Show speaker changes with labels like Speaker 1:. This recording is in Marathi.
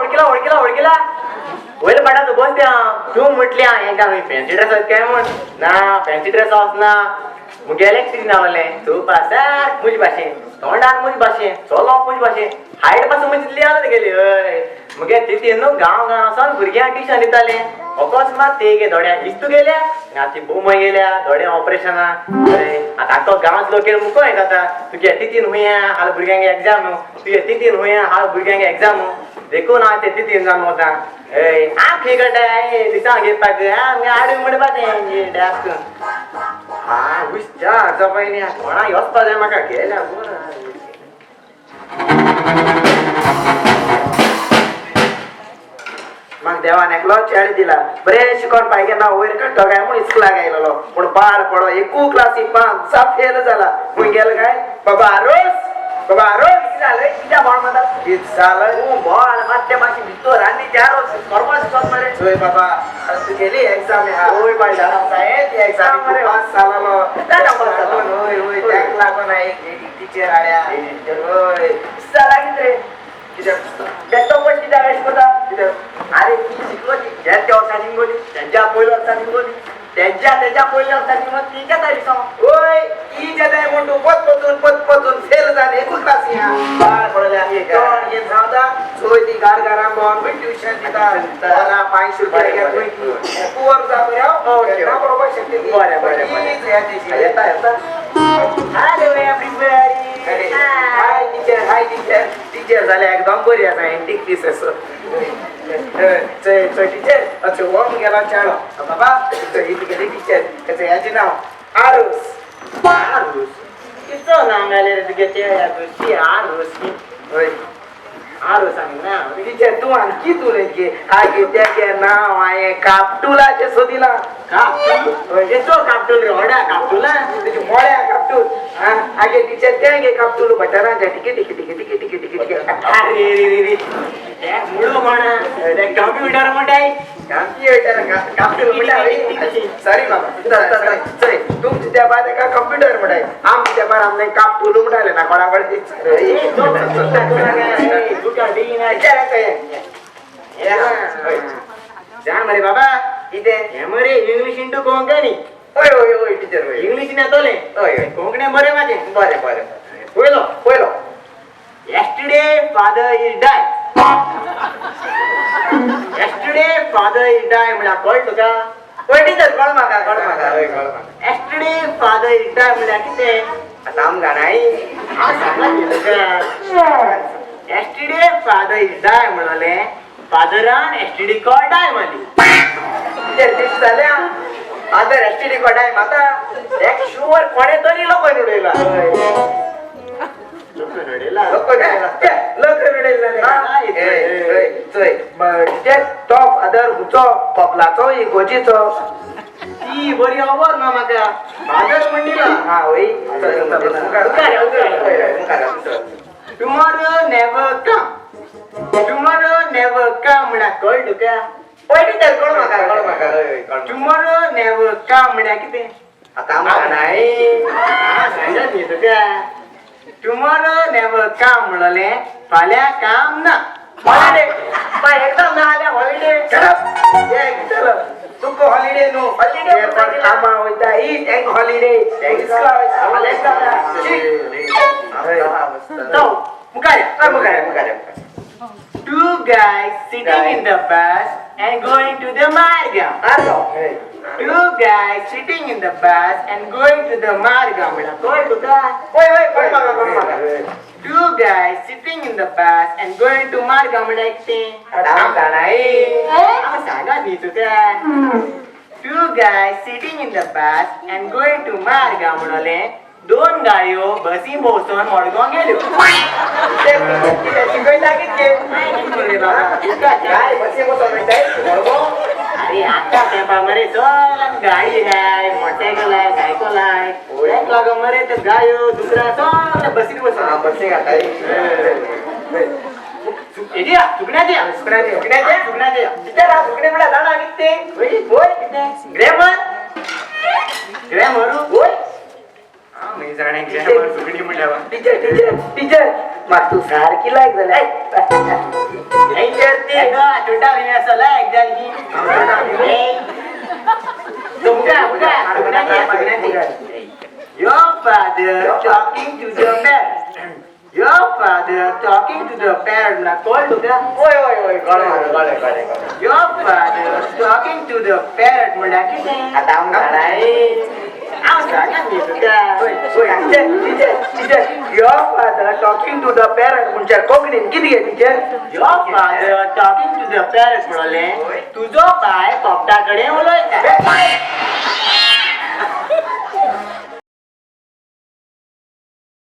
Speaker 1: ओळखीला वयर पाडा तू बस तू म्हटल्या हेका फॅन्सी ड्रेस काय म्हण ना फॅन्सी ड्रेस ना मुगेले कितें नावले तू पासार मुज भाशेन तोंडार मुज भाशेन चलो मुज भाशेन हायट पासून मुजी लियाल गेली हय मुगे तिथे न्हू गांव सावन भुरग्यांक ट्युशन दिताले अकस्मात ते गे दोड्याक इस्तू गेल्या आती बोमय गेल्या दोड्या ऑपरेशना आतां तो गांवांत लोकेल मुको येता आता तुगे तिथीन हुया हाल भुरग्यांक एग्जाम तुगे तिथीन हुया हाल भुरग्यांक एग्जाम देखून हांव ते तिथीन जावन वता हय आम खेळटाय दिसां घेवपाक आमी आडवी म्हणपाक डाक हुश्या जपयनी कोणा वचपा जाय म्हाका गेल्या
Speaker 2: मग देवान एकलो चेड दिला बरे शिकोन पाहिजे ना वयर काडटो काय म्हूण इस्कुलाक आयलो पूण पाड पडो एकू क्लासी 5 सा फेल जाला खूंय गेलो काय बाबा आरोस कितें जालें कित्या बोल म्हणटा कितें जालें तूं बोल मातशें मातशें भितर आनी त्या रोज करपाक शिकोत मरे चोय बाबा तुगेली एग्जाम हा ओय बाय जाणा सायेंस एग्जाम मरे पास जालो ओय ओय ताका लागून एक टीचर आल्या ओय जाला कितें कितें बेतो पण कित्या शिकवता कितें अरे ती शिकलो ती त्या वर्सा निघोली त्यांच्या पयल्या वर्सा निघोली त्यांच्या पयल्या वर्सा निघोली ती काय तरी सांग ओय ती जेदाय म्हण तू पत फेल जाले एकूच क्लास या बाळ पडल्या दोन हे जावता सोय ती गारगाराम बोन पण ट्युशन दिता तारा 500 रुपया घेत पुअर जातो या ना बरोबर शकते बरे येता हेलो एवरीबॉडी हाय टीचर झाले एकदम बरी आसा एंटीक पीस असो टीचर अच्छा वम गेला चाळो बाबा ही तुगेली टीचर त्याचं याचे नाव आरुस
Speaker 1: किती नाव घाले रे तुगे आरुस
Speaker 2: होय आरुस सांग ना टीचर तू आणखी तू रे गे आगे त्याचे नाव आहे कापटुलाचे सोदिला
Speaker 1: कापटूल येतो कापटूल रे होडा कापटूला
Speaker 2: तुझी मोळ्या कापटूल आगे टीचर त्या गे कापटुल बटारांच्या टिके
Speaker 1: अरे रे त्या मुळो म्हणा त्या कॉम्प्युटर म्हणताय
Speaker 2: कापटुल म्हणताय सॉरी बाबा सॉरी तुमची त्या बाद का कॉम्प्युटर म्हणताय आमची त्या बाद आमने कापटुल म्हणताले ना कोणा पडते
Speaker 1: जान मरे बाबा इथे मरे इंग्लिश इंटू कोंकणी
Speaker 2: ओय टीचर
Speaker 1: इंग्लिश ना तोले कोंकणी बरे माझे
Speaker 2: बरे पहिलो
Speaker 1: yesterday father is died म्हणा कळ तुका
Speaker 2: ओय टीचर कळ म्हाका
Speaker 1: yesterday father is died म्हणा किते
Speaker 2: आता आम गाणाई
Speaker 1: yesterday father is died म्हणाले फादरान एसटीडी कॉल डाय मारली
Speaker 2: टीचर झाले फादर एसटीडी कॉल डाय माता एक शुअर कोणे तरी लोक उडयला तो फादर हुचो कपलाचो इगोजीचो
Speaker 1: ती बरी आवड ना म्हाका फादर म्हणिला
Speaker 2: हा होय
Speaker 1: टुमॉरो नेवर कम म्हणा कळ तुका
Speaker 2: ओय टीचर कळ म्हाका
Speaker 1: टुमॉरो नेवर कम म्हणा किते
Speaker 2: आता आमकां नाही
Speaker 1: सांगत न्ही तुका टुमॉरो नेवर कम म्हणले फाल्यां काम ना
Speaker 2: हॉलिडे बाय एकदम ना आल्या हॉलिडे चल तुका हॉलिडे नो हॉलिडे पण कामा होता ही एक हॉलिडे इसला
Speaker 1: तो मुकाया two guys sitting in the bus and going to the Margam. Two guys sitting in the bus and going to the Margam. Two guys sitting in the bus and going to Margam. Two guys sitting in the bus and going to Margam. दोन गाड्यो बसी बसून मडगांव गेल्यो अरे आता तेंपा मरे चल गाडी हाय मोटरसायकल हाय सायकल हाय एक लागो मरे ते गायो दुसरा चल बसीत बसून
Speaker 2: बसी घाटाय
Speaker 1: एजिया सुकण्याचे सुकणे मला जाणा किते होय किते ग्रॅमर होय मी जाणे ग्रॅमर सुकणी म्हटल्यावर
Speaker 2: टीचर मार तू सारखी लायक झाली टीचर ती
Speaker 1: कळटा रे असला exactly Your father talking to the parrot. Your father talking to the parrot. Na call to the. Oi. Gale. Your father talking to the parrot. Mana kita? Ada orang सांगा मी तुका.
Speaker 2: Teacher your father talking to the parrot म्हणजे कोंकणीन किती गे teacher?
Speaker 1: Your father talking to the parrot म्हणाले तुझो बाय पोपटाकडे उलयता.